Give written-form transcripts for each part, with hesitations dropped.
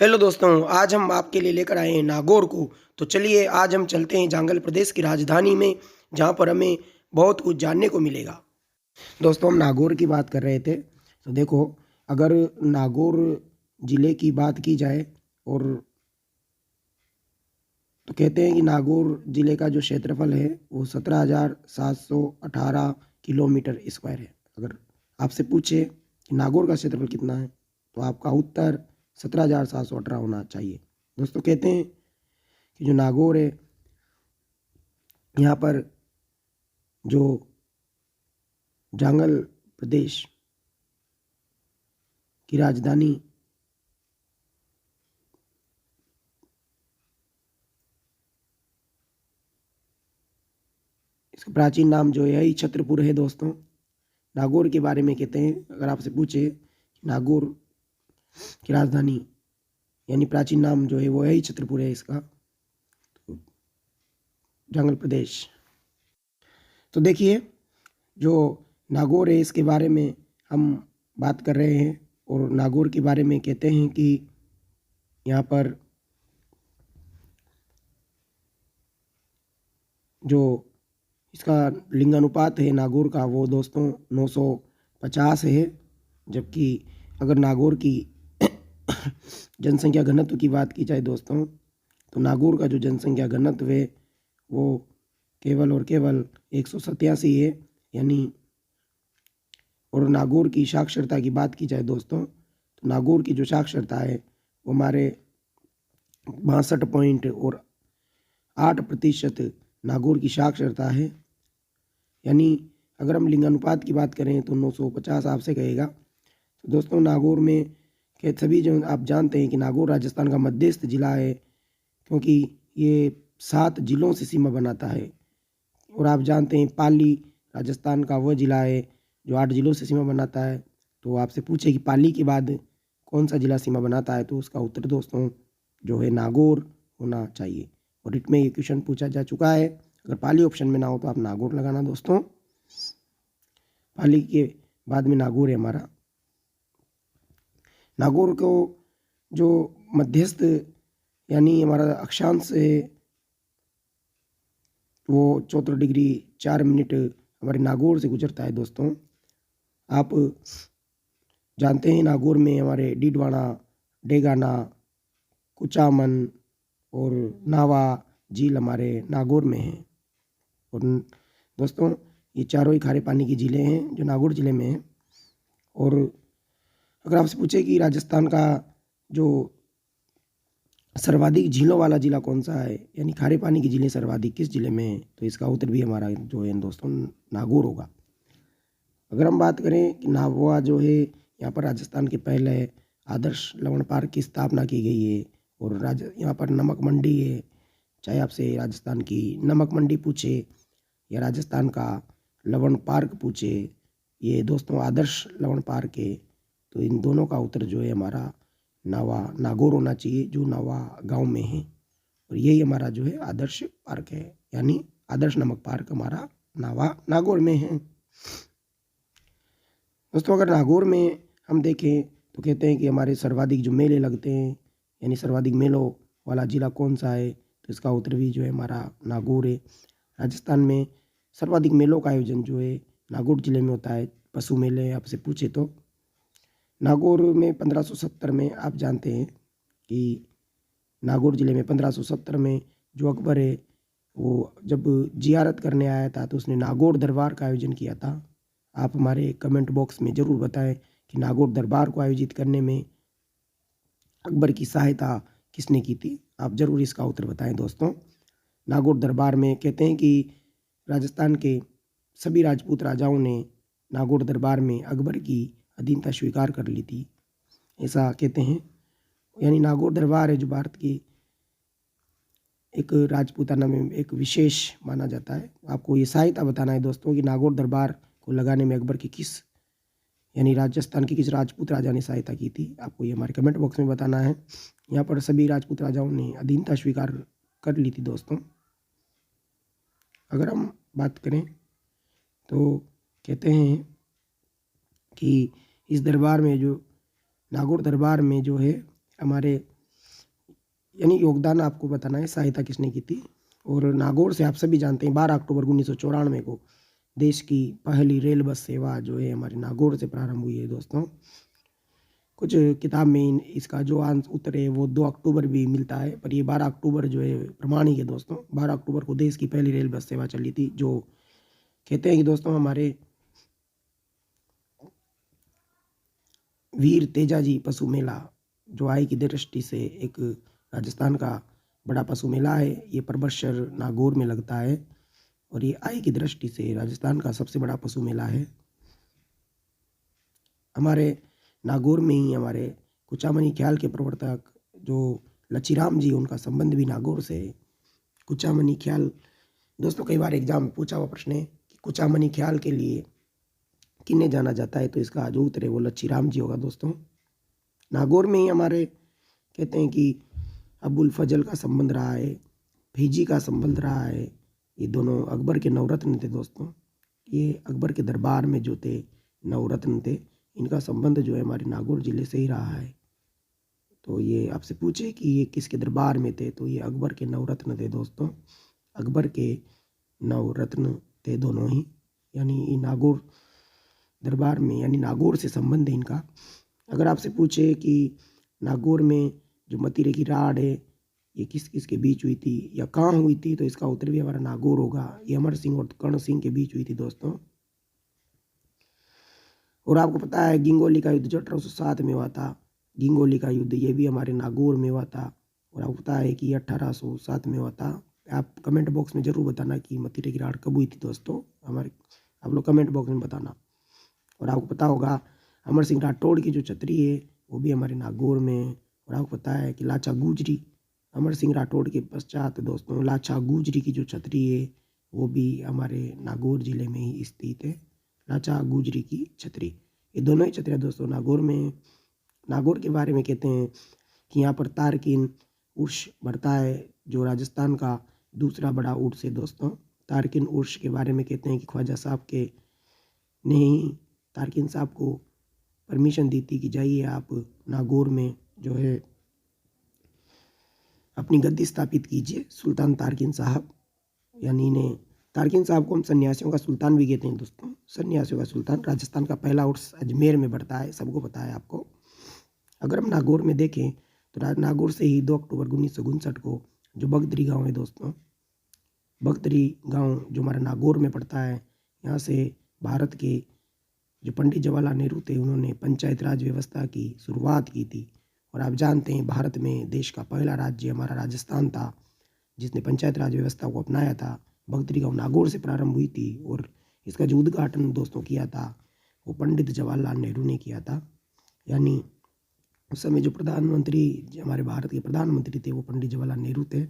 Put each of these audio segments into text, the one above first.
Hello दोस्तों, आज हम आपके लिए लेकर आए हैं नागौर को। तो चलिए आज हम चलते हैं जांगल प्रदेश की राजधानी में, जहां पर हमें बहुत कुछ जानने को मिलेगा। दोस्तों, हम नागौर की बात कर रहे थे। तो देखो, अगर नागौर ज़िले की बात की जाए और तो कहते हैं कि नागौर ज़िले का जो क्षेत्रफल है वो 17,718 किलोमीटर स्क्वायर है। अगर आपसे पूछे कि नागौर का क्षेत्रफल कितना है तो आपका उत्तर 17,718 होना चाहिए। दोस्तों, कहते हैं कि जो नागौर है, यहाँ पर जो जांगल प्रदेश की राजधानी इसका प्राचीन नाम जो है यही छत्रपुर है। दोस्तों, नागौर के बारे में कहते हैं, अगर आपसे पूछे नागौर की राजधानी यानी प्राचीन नाम जो है वो यही छत्रपुर है इसका, तो जांगल प्रदेश। तो देखिए, जो नागौर है इसके बारे में हम बात कर रहे हैं और नागौर के बारे में कहते हैं कि यहाँ पर जो इसका लिंगानुपात है नागौर का वो दोस्तों 950 है। जबकि अगर नागौर की जनसंख्या घनत्व की बात की जाए दोस्तों, तो नागौर का जो जनसंख्या घनत्व है वो केवल और केवल 187 है। यानी और नागौर की साक्षरता की बात की जाए दोस्तों, तो नागौर की जो साक्षरता है वो हमारे 62.8% नागौर की साक्षरता है। यानी अगर हम लिंगानुपात की बात करें तो 950 आपसे कहेगा। तो दोस्तों, नागौर में के सभी जो आप जानते हैं कि नागौर राजस्थान का मध्यस्थ जिला है, क्योंकि ये 7 जिलों से सीमा बनाता है। और आप जानते हैं पाली राजस्थान का वह जिला है जो 8 जिलों से सीमा बनाता है। तो आपसे पूछे कि पाली के बाद कौन सा जिला सीमा बनाता है, तो उसका उत्तर दोस्तों जो है नागौर होना चाहिए। और रिट में ये क्वेश्चन पूछा जा चुका है। अगर पाली ऑप्शन में ना हो तो आप नागौर लगाना दोस्तों। पाली के बाद में नागौर है हमारा। नागौर को जो मध्यस्थ यानी हमारा अक्षांश है वो 74 डिग्री 4 मिनट हमारे नागौर से गुजरता है। दोस्तों, आप जानते हैं नागौर में हमारे डीडवाना, डेगाना, कुचामन और नावा झील हमारे नागौर में हैं। और दोस्तों, ये चारों ही खारे पानी की झीलें हैं जो नागौर ज़िले में हैं। और अगर आपसे पूछे कि राजस्थान का जो सर्वाधिक झीलों वाला ज़िला कौन सा है, यानी खारे पानी की झीलें सर्वाधिक किस ज़िले में है, तो इसका उत्तर भी हमारा जो है दोस्तों नागौर होगा। अगर हम बात करें कि नागौर जो है यहाँ पर राजस्थान के पहले आदर्श लवण पार्क की स्थापना की गई है। और यहाँ पर नमक मंडी है। चाहे आपसे राजस्थान की नमक मंडी पूछे या राजस्थान का लवण पार्क पूछे, ये दोस्तों आदर्श लवण पार्क है। तो इन दोनों का उत्तर जो है हमारा नागौर होना चाहिए, जो नावा गांव में है। और यही हमारा जो है आदर्श पार्क है, यानी आदर्श नमक पार्क हमारा नागौर में है। दोस्तों, अगर नागौर में हम देखें तो कहते हैं कि हमारे सर्वाधिक जो मेले लगते हैं, यानी सर्वाधिक मेलों वाला ज़िला कौन सा है, तो इसका उत्तर भी जो है हमारा नागौर है। राजस्थान में सर्वाधिक मेलों का आयोजन जो है नागौर ज़िले में होता है। पशु मेले आपसे पूछे तो नागौर में 1570 में आप जानते हैं कि नागौर ज़िले में 1570 में जो अकबर है वो जब जियारत करने आया था तो उसने नागौर दरबार का आयोजन किया था। आप हमारे कमेंट बॉक्स में ज़रूर बताएं कि नागौर दरबार को आयोजित करने में अकबर की सहायता किसने की थी। आप ज़रूर इसका उत्तर बताएं दोस्तों। नागौर दरबार में कहते हैं कि राजस्थान के सभी राजपूत राजाओं ने नागौर दरबार में अकबर की अधीनता स्वीकार कर ली थी, ऐसा कहते हैं। यानी नागौर दरबार है जो भारत की एक राजपूताना में एक विशेष माना जाता है। आपको ये सहायता बताना है दोस्तों कि नागौर दरबार को लगाने में अकबर की किस यानी राजस्थान के किस राजपूत राजा ने सहायता की थी, आपको ये हमारे कमेंट बॉक्स में बताना है। यहाँ पर सभी राजपूत राजाओं ने अधीनता स्वीकार कर ली थी दोस्तों। अगर हम बात करें तो कहते हैं कि इस दरबार में जो नागौर दरबार में जो है हमारे यानी योगदान आपको बताना है, सहायता किसने की थी। और नागौर से आप सभी जानते हैं 12 अक्टूबर 1994 को देश की पहली रेल बस सेवा जो है हमारे नागौर से प्रारंभ हुई है दोस्तों। कुछ किताब में इसका जो उत्तर है वो 2 अक्टूबर भी मिलता है, पर ये 12 अक्टूबर जो है प्रमाणिक है दोस्तों। 12 अक्टूबर को देश की पहली रेल बस सेवा चली थी, जो कहते हैं कि दोस्तों हमारे वीर तेजाजी पशु मेला जो आय की दृष्टि से एक राजस्थान का बड़ा पशु मेला है, ये परबतसर नागौर में लगता है और ये आय की दृष्टि से राजस्थान का सबसे बड़ा पशु मेला है। हमारे नागौर में ही हमारे कुचामनी ख्याल के प्रवर्तक जो लच्छीराम जी, उनका संबंध भी नागौर से है। कुचामनी ख्याल दोस्तों कई बार एग्जाम में पूछा हुआ प्रश्न है कि कुचामनी ख्याल के लिए किन्हें जाना जाता है, तो इसका जो उत्तर है वो लच्छीराम जी होगा दोस्तों। नागौर में ही हमारे कहते हैं कि अबुल फजल का संबंध रहा है, फीजी का संबंध रहा है। ये दोनों अकबर के नवरत्न थे दोस्तों। ये अकबर के दरबार में जो थे नवरत्न थे, इनका संबंध जो है हमारे नागौर जिले से ही रहा है। तो ये आपसे पूछे कि ये किसके दरबार में थे, तो ये अकबर के नवरत्न थे दोस्तों। अकबर के नवरत्न थे दोनों ही, यानी नागौर दरबार में, यानी नागौर से संबंध है इनका। अगर आपसे पूछे कि नागौर में जो मतीरे की राड़ है ये किस किस के बीच हुई थी या कहाँ हुई थी, तो इसका उत्तर भी हमारा नागौर होगा। ये अमर सिंह और कर्ण सिंह के बीच हुई थी दोस्तों। और आपको पता है गिंगोली का युद्ध जो 1807 में हुआ था, गिंगोली का युद्ध ये भी हमारे नागौर में हुआ था। और आपको पता है कि ये 1807 में हुआ था। आप कमेंट बॉक्स में ज़रूर बताना कि मतीरे की राड़ कब हुई थी दोस्तों, हमारे आप लोग कमेंट बॉक्स में बताना। और आपको पता होगा अमर सिंह राठौड़ की जो छतरी है वो भी हमारे नागौर में है। और आपको पता है कि लाचा गुजरी, अमर सिंह राठौड़ के पश्चात दोस्तों लाचा गुजरी की जो छतरी है वो भी हमारे नागौर जिले में ही स्थित है। लाचा गुजरी की छतरी, ये दोनों ही छतरियाँ दोस्तों नागौर में है। नागौर के बारे में कहते हैं कि यहाँ पर तारकिन उर्स बढ़ता है, जो राजस्थान का दूसरा उर्स है दोस्तों। तारकिन उर्स के बारे में कहते हैं कि ख्वाजा साहब के ने ही तारकिन साहब को परमिशन दी थी कि जाइए आप नागौर में जो है अपनी गद्दी स्थापित कीजिए। सुल्तान तारकिन साहब, यानी इन्हें तारकिन साहब को हम सन्यासियों का सुल्तान भी कहते हैं दोस्तों। सन्यासियों का सुल्तान। राजस्थान का पहला उर्स अजमेर में बढ़ता है, सबको पता है आपको। अगर हम नागौर में देखें तो नागौर से ही 2 अक्टूबर 1959 को जो बगदरी गांव है दोस्तों, बगदरी गांव जो हमारा नागौर में पड़ता है, यहाँ से भारत के जो पंडित जवाहरलाल नेहरू थे उन्होंने पंचायत राज व्यवस्था की शुरुआत की थी। और आप जानते हैं भारत में देश का पहला राज्य हमारा राजस्थान था जिसने पंचायत राज व्यवस्था को अपनाया था। बगदरी गांव नागौर से प्रारंभ हुई थी और इसका जो उद्घाटन दोस्तों किया था वो पंडित जवाहरलाल नेहरू ने किया था। यानी उस समय जो प्रधानमंत्री हमारे भारत के प्रधानमंत्री थे वो पंडित जवाहरलाल नेहरू थे।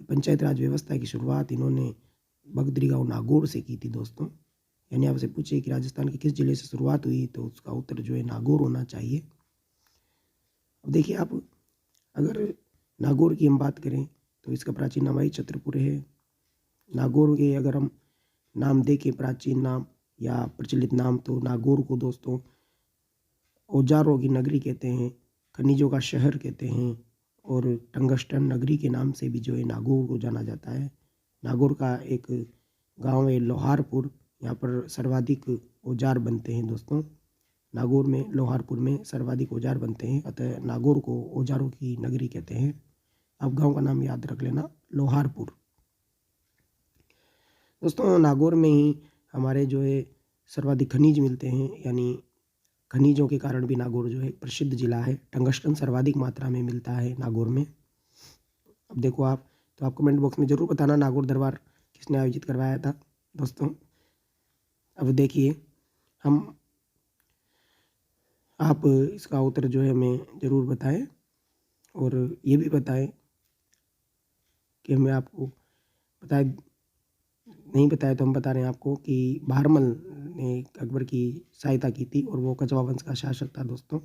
पंचायत राज व्यवस्था की शुरुआत इन्होंने बगदरी गांव नागौर से की थी दोस्तों। यानी आपसे पूछे कि राजस्थान के किस जिले से शुरुआत हुई, तो उसका उत्तर जो है नागौर होना चाहिए। अब देखिए आप, अगर नागौर की हम बात करें तो इसका प्राचीन नाम ही छत्रपुर है। नागौर के अगर हम नाम देखें, प्राचीन नाम या प्रचलित नाम, तो नागौर को दोस्तों औजारों की नगरी कहते हैं, खनिजों का शहर कहते हैं और टंगस्टन नगरी के नाम से भी जो है नागौर को जाना जाता है। नागौर का एक गांव है लोहारपुर, यहाँ पर सर्वाधिक औजार बनते हैं दोस्तों। नागौर में लोहारपुर में सर्वाधिक औजार बनते हैं, अतः नागौर को औजारों की नगरी कहते हैं। आप गांव का नाम याद रख लेना, लोहारपुर। दोस्तों नागौर में ही हमारे जो है सर्वाधिक खनिज मिलते हैं, यानी खनिजों के कारण भी नागौर जो है प्रसिद्ध जिला है। टंगस्टन सर्वाधिक मात्रा में मिलता है नागौर में। अब देखो आप, तो आप कमेंट बॉक्स में ज़रूर बताना नागौर दरबार किसने आयोजित करवाया था दोस्तों। अब देखिए हम, आप इसका उत्तर जो है हमें ज़रूर बताएं और ये भी बताएं कि हमें आपको बताए, नहीं बताया तो हम बता रहे हैं आपको कि भारमल ने अकबर की सहायता की थी और वो कछवा वंश का शासक था दोस्तों।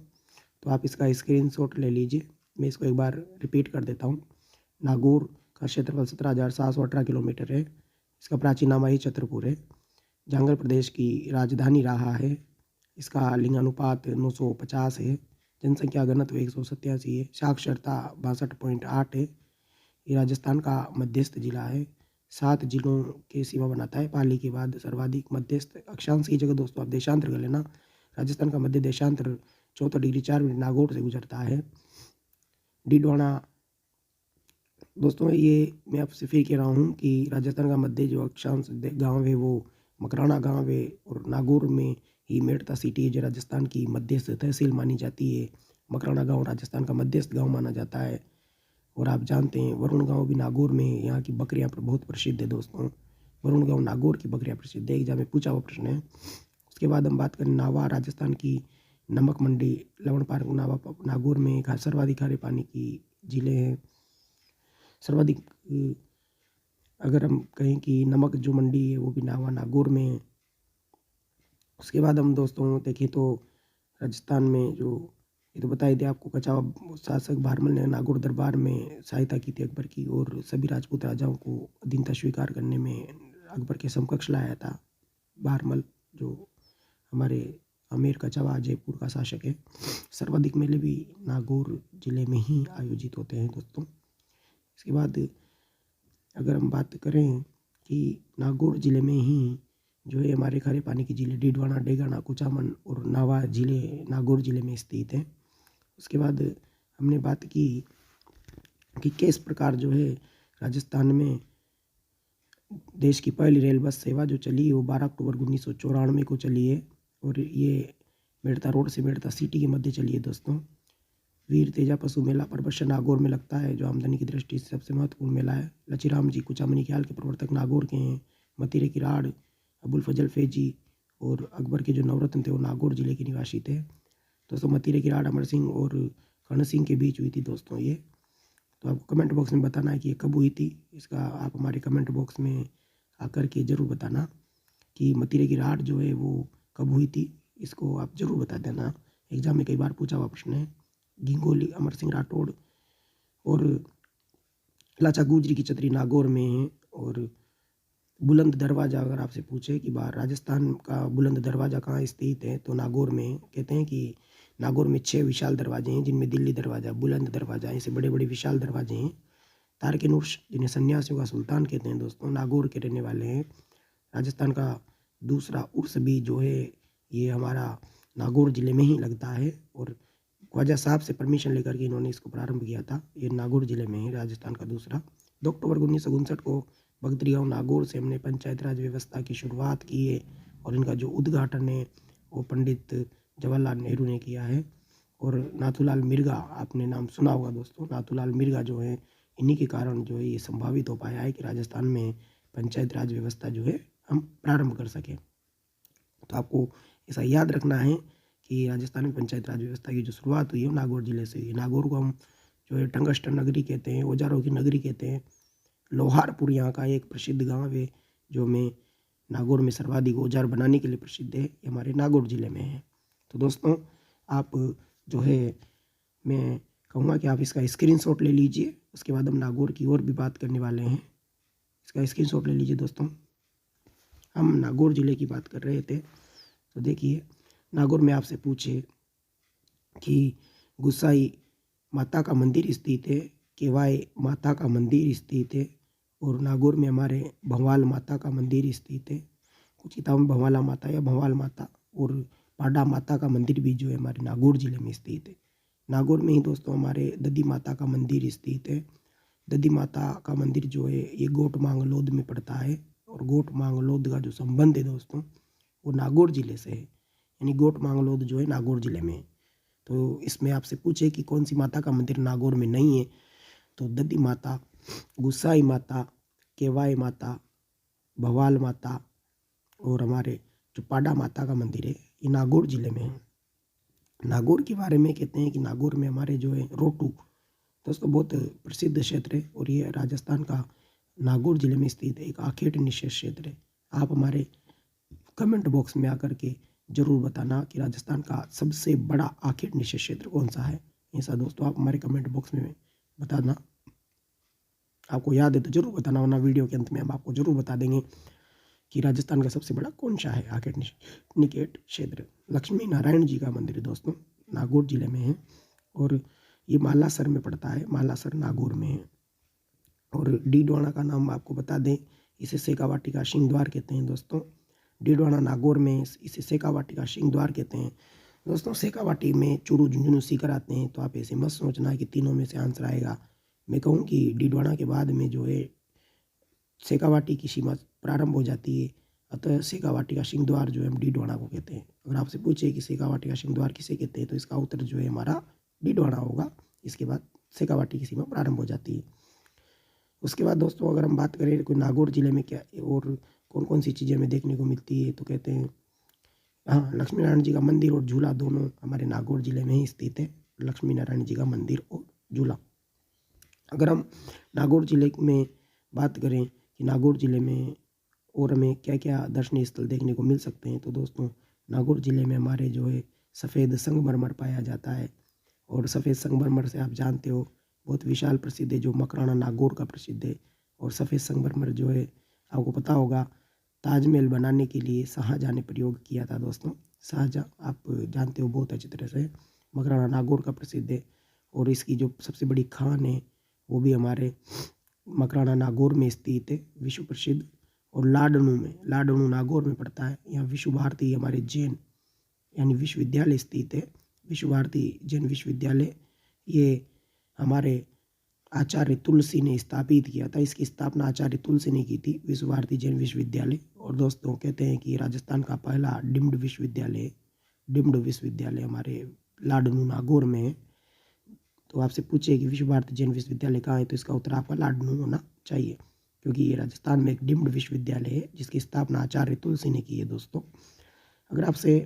तो आप इसका स्क्रीनशॉट ले लीजिए। मैं इसको एक बार रिपीट कर देता हूँ। नागौर का क्षेत्रफल 17,718 किलोमीटर है। इसका प्राचीन नाम ही छत्रपुर है। झांगल प्रदेश की राजधानी रहा है। इसका लिंगानुपात 950 है, जनसंख्या घनत्व 187 है। साक्षरता 62.8 है। ये राजस्थान का मध्यस्थ जिला है। 7 जिलों के सीमा बनाता है। पाली के बाद सर्वाधिक मध्यस्थ अक्षांश की जगह दोस्तों आप देशांतर कर लेना। राजस्थान का मध्य देशांतर 74 डिग्री 4 मिनट नागौर से गुजरता है। डीडवाना दोस्तों ये मैं आपसे फिर कह रहा हूँ कि राजस्थान का मध्य जो अक्षांश गांव है वो मकराना गांव है और नागौर में ही मेड़ता सिटी है जो राजस्थान की मध्यस्थ तहसील मानी जाती है। मकराना गांव राजस्थान का मध्यस्थ गांव माना जाता है। और आप जानते हैं वरुण गांव भी नागौर में है। यहाँ की बकरियाँ पर बहुत प्रसिद्ध है दोस्तों। वरुण गांव नागौर की बकरियाँ प्रसिद्ध है। एग्जाम में पूछा हुआ प्रश्न है। उसके बाद हम बात करें नावा राजस्थान की नमक मंडी लवण पार्क नावा नागौर में सर्वाधिक खारे पानी की जिले हैं। सर्वाधिक अगर हम कहें कि नमक जो मंडी है वो भी नावा नागौर में है। उसके बाद हम दोस्तों देखें तो राजस्थान में जो ये तो बताई दिया आपको कछावा शासक भारमल ने नागौर दरबार में सहायता की थी अकबर की और सभी राजपूत राजाओं को अधीनता स्वीकार करने में अकबर के समकक्ष लाया था भारमल जो हमारे आमेर कछावा जयपुर का शासक है। सर्वाधिक मेले भी नागौर जिले में ही आयोजित होते हैं दोस्तों। इसके बाद अगर हम बात करें कि नागौर जिले में ही जो है हमारे खारे पानी की जिले डीडवाना डेगाना कुचामन और नावा जिले नागौर जिले में स्थित हैं। उसके बाद हमने बात की कि किस प्रकार जो है राजस्थान में देश की पहली रेल बस सेवा जो चली वो 12 अक्टूबर 1994 को चली है और ये मेड़ता रोड से मेड़ता सिटी के मध्य चली है दोस्तों। वीर तेजा पशु मेला परबश नागौर में लगता है जो आमदनी की दृष्टि से सबसे महत्वपूर्ण मेला है। लचीराम जी कुचामनी ख्याल के प्रवर्तक नागौर के हैं। मतीरे की राड़ अबुल फजल फैजी और अकबर के जो नवरत्न थे वो नागौर जिले के निवासी थे दोस्तों। मतीरे की राड़ अमर सिंह और कर्ण सिंह के बीच हुई थी दोस्तों ये। तो आपको कमेंट बॉक्स में बताना है कि ये कब हुई थी। इसका आप हमारे कमेंट बॉक्स में आकर के ज़रूर बताना कि मतीरे की राड़ जो है वो कब हुई थी। इसको आप ज़रूर बता देना। एग्जाम में कई बार पूछा हुआ प्रश्न है। घिंगोली अमर सिंह राठौड़ और लाचा गुजरी की छतरी नागौर में है। और बुलंद दरवाज़ा अगर आपसे पूछे कि बाहर राजस्थान का बुलंद दरवाज़ा कहाँ स्थित है तो नागौर में। कहते हैं कि नागौर में 6 विशाल दरवाजे हैं जिनमें दिल्ली दरवाज़ा बुलंद दरवाज़ा ऐसे बड़े बड़े विशाल दरवाजे हैं। तारकेनुर्श जिन्हें सन्यासियों का सुल्तान कहते हैं दोस्तों नागौर के रहने वाले हैं। राजस्थान का दूसरा उर्स भी जो है ये हमारा नागौर ज़िले में ही लगता है और ख्वाजा साहब से परमिशन लेकर के इन्होंने इसको प्रारंभ किया था। ये नागौर ज़िले में है राजस्थान का दूसरा। 2 अक्टूबर 1959 को बगतरी गाँव नागौर से हमने पंचायत राज व्यवस्था की शुरुआत की है और इनका जो उद्घाटन है वो पंडित जवाहरलाल नेहरू ने किया है। और नाथूलाल मिर्गा आपने नाम सुना होगा दोस्तों। नाथूलाल मिर्गा जो है इन्हीं के कारण जो है ये संभावित हो पाया है कि राजस्थान में पंचायत राज व्यवस्था जो है हम प्रारंभ कर सकें। तो आपको ऐसा याद रखना है कि राजस्थान में पंचायत राज व्यवस्था की जो शुरुआत हुई है वो नागौर जिले से हुई है। नागौर को हम जो है टंगस्टन नगरी कहते हैं, औजारों की नगरी कहते हैं। लोहारपुर यहाँ का एक प्रसिद्ध गांव है जो में नागौर में सर्वाधिक औजार बनाने के लिए प्रसिद्ध है। ये हमारे नागौर जिले में है। तो दोस्तों आप जो है मैं कहूँगा कि आप इसका स्क्रीनशॉट ले लीजिए। उसके बाद हम नागौर की और भी बात करने वाले हैं। इसका स्क्रीनशॉट ले लीजिए दोस्तों। हम नागौर जिले की बात कर रहे थे तो देखिए नागौर में आपसे पूछे कि गुसाई माता का मंदिर स्थित है, केवाई माता का मंदिर स्थित है और नागौर में हमारे भंवाल माता का मंदिर स्थित है। कुछ किताबों में भंवाला माता या भंवाल माता और पाडा माता का मंदिर भी जो है हमारे नागौर जिले में स्थित है। नागौर में ही दोस्तों हमारे ददी माता का मंदिर स्थित है। ददी माता का मंदिर जो है ये गोट मांगलोद में पड़ता है और गोट मांगलोद का जो संबंध है दोस्तों वो नागौर जिले से है। यानी गोट मांगलोद जो है नागौर जिले में है। तो इसमें आपसे पूछे कि कौन सी माता का मंदिर नागौर में नहीं है तो ददी माता, गुसाई माता, केवाई माता, भवाल माता और हमारे जो पाडा माता का मंदिर है ये नागौर जिले में है। नागौर के बारे में कहते हैं कि नागौर में हमारे जो है रोटू दोस्तों बहुत प्रसिद्ध क्षेत्र है और ये राजस्थान का नागौर जिले में स्थित एक आखेट निषेध क्षेत्र है। आप हमारे कमेंट बॉक्स में आकर के जरूर बताना कि राजस्थान का सबसे बड़ा आखेट निषेध क्षेत्र कौन सा है। ऐसा दोस्तों आप हमारे कमेंट बॉक्स में बताना। आपको याद है तो जरूर बताना वरना वीडियो के अंत में हम आपको जरूर बता देंगे कि राजस्थान का सबसे बड़ा कौन सा है आखेट निषेध क्षेत्र। लक्ष्मी नारायण जी का मंदिर है दोस्तों नागौर ज़िले में है और ये मालासर में पड़ता है, मालासर नागौर में है। और डीडवाना का नाम आपको बता दें, इसे शेखावाटी का सिंहद्वार कहते हैं दोस्तों। डीडवाना नागौर में इसे शेखावाटी का सिंहद्वार कहते हैं दोस्तों। शेखावाटी में चूरू, झुंझुनू, सीकर आते हैं, तो आप ऐसे मत सोचना कि तीनों में से आंसर आएगा। मैं कहूँ कि डीडवाना के बाद में जो है शेखावाटी की सीमा प्रारंभ हो जाती है, अतः शेखावाटी का सिंहद्वार जो है हम डीडवाना को कहते हैं। अगर आपसे पूछे कि शेखावाटी का सिंहद्वार किसे कहते हैं, तो इसका उत्तर जो है हमारा डीडवाना होगा। इसके बाद शेखावाटी की सीमा प्रारंभ हो जाती है। उसके बाद दोस्तों अगर हम बात करें कोई नागौर ज़िले में क्या और कौन कौन सी चीज़ें हमें देखने को मिलती है, तो कहते हैं हाँ, लक्ष्मी नारायण जी का मंदिर और झूला दोनों हमारे नागौर ज़िले में ही स्थित है। लक्ष्मी नारायण जी का मंदिर और झूला। अगर हम नागौर ज़िले में बात करें कि नागौर ज़िले में और हमें क्या क्या दर्शनीय स्थल देखने को मिल सकते हैं, तो दोस्तों नागौर ज़िले में हमारे जो है सफ़ेद संगमरमर पाया जाता है। और सफ़ेद संगमरमर से आप जानते हो बहुत विशाल प्रसिद्ध है, जो मकराना नागौर का प्रसिद्ध है। और सफ़ेद संगमरमर जो है आपको पता होगा ताजमहल बनाने के लिए शाहजहाँ ने प्रयोग किया था दोस्तों। शाहजहाँ आप जानते हो बहुत अच्छी तरह से, मकराना नागौर का प्रसिद्ध है। और इसकी जो सबसे बड़ी खान है वो भी हमारे मकराना नागौर में स्थित है, विश्व प्रसिद्ध। और लाडनू नागौर में पड़ता है। यहाँ विश्व भारती हमारे जैन यानी विश्वविद्यालय स्थित है, विश्व भारती जैन विश्वविद्यालय। ये हमारे आचार्य तुलसी ने स्थापित किया था। इसकी स्थापना आचार्य तुलसी ने की थी, विश्व भारती जैन विश्वविद्यालय। और दोस्तों कहते हैं कि राजस्थान का पहला डिम्ड विश्वविद्यालय, डिम्ड विश्वविद्यालय हमारे लाडनू नागौर में है। तो आपसे पूछे कि विश्व भारती जैन विश्वविद्यालय कहाँ है, तो इसका उत्तर आपका लाडनू होना चाहिए, क्योंकि ये राजस्थान में एक डिम्ड विश्वविद्यालय है जिसकी स्थापना आचार्य तुलसी ने की है दोस्तों। अगर आपसे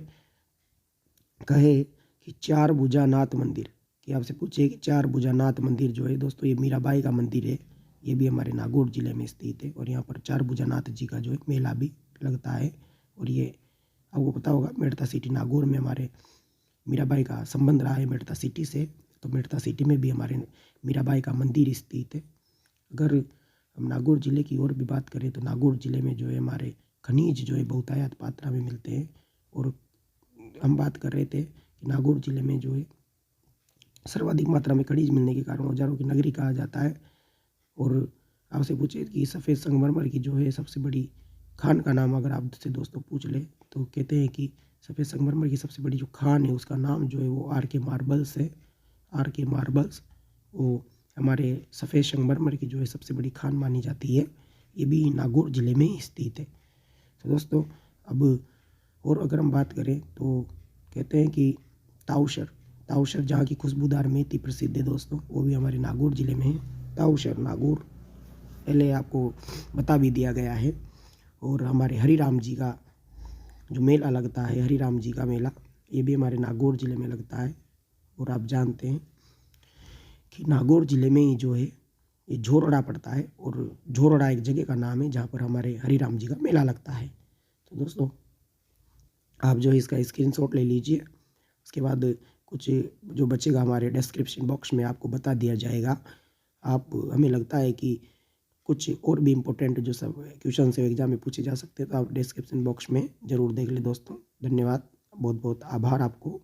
कहे कि चार भुजानाथ मंदिर, कि आपसे पूछे कि चार भुजानाथ मंदिर जो है दोस्तों, ये मीराबाई का मंदिर है। ये भी हमारे नागौर ज़िले में स्थित है और यहाँ पर चार भुजानाथ जी का जो है मेला भी लगता है। और ये आपको पता होगा मेड़ता सिटी नागौर में हमारे मीराबाई का संबंध रहा है मेड़ता सिटी से, तो मेड़ता सिटी में भी हमारे मीराबाई का मंदिर स्थित है। अगर हम नागौर ज़िले की और भी बात करें, तो नागौर ज़िले में जो है हमारे खनिज जो है बहुतायत मात्रा में मिलते हैं। और हम बात कर रहे थे कि नागौर ज़िले में जो है सर्वाधिक मात्रा में खनिज मिलने के कारण औजारों की नगरी कहा जाता है। और आपसे पूछे कि सफ़ेद संगमरमर की जो है सबसे बड़ी खान का नाम अगर आपसे दोस्तों पूछ ले, तो कहते हैं कि सफ़ेद संगमरमर की सबसे बड़ी जो खान है उसका नाम जो है वो RK मार्बल्स है। RK मार्बल्स वो हमारे सफ़ेद संगमरमर की जो है सबसे बड़ी खान मानी जाती है। ये भी नागौर ज़िले में ही स्थित है। तो दोस्तों अब और अगर हम बात करें तो कहते हैं कि ताउशर जहाँ की खुशबूदार मेथी प्रसिद्ध है दोस्तों, वो भी हमारे नागौर ज़िले में है। ताउशर नागौर पहले आपको बता भी दिया गया है। और हमारे हरिराम जी का जो मेला लगता है, हरिराम जी का मेला, ये भी हमारे नागौर ज़िले में लगता है। और आप जानते हैं कि नागौर ज़िले में ही जो है ये झोरड़ा पड़ता है, और झोरड़ा एक जगह का नाम है जहाँ पर हमारे हरिराम जी का मेला लगता है। तो दोस्तों आप जो है इसका स्क्रीनशॉट ले लीजिए। उसके बाद कुछ जो बचेगा हमारे डिस्क्रिप्शन बॉक्स में आपको बता दिया जाएगा। आप हमें लगता है कि कुछ और भी इम्पोर्टेंट जो सब क्वेश्चन से एग्जाम में पूछे जा सकते हैं, तो आप डिस्क्रिप्शन बॉक्स में ज़रूर देख लें दोस्तों। धन्यवाद, बहुत बहुत आभार आपको।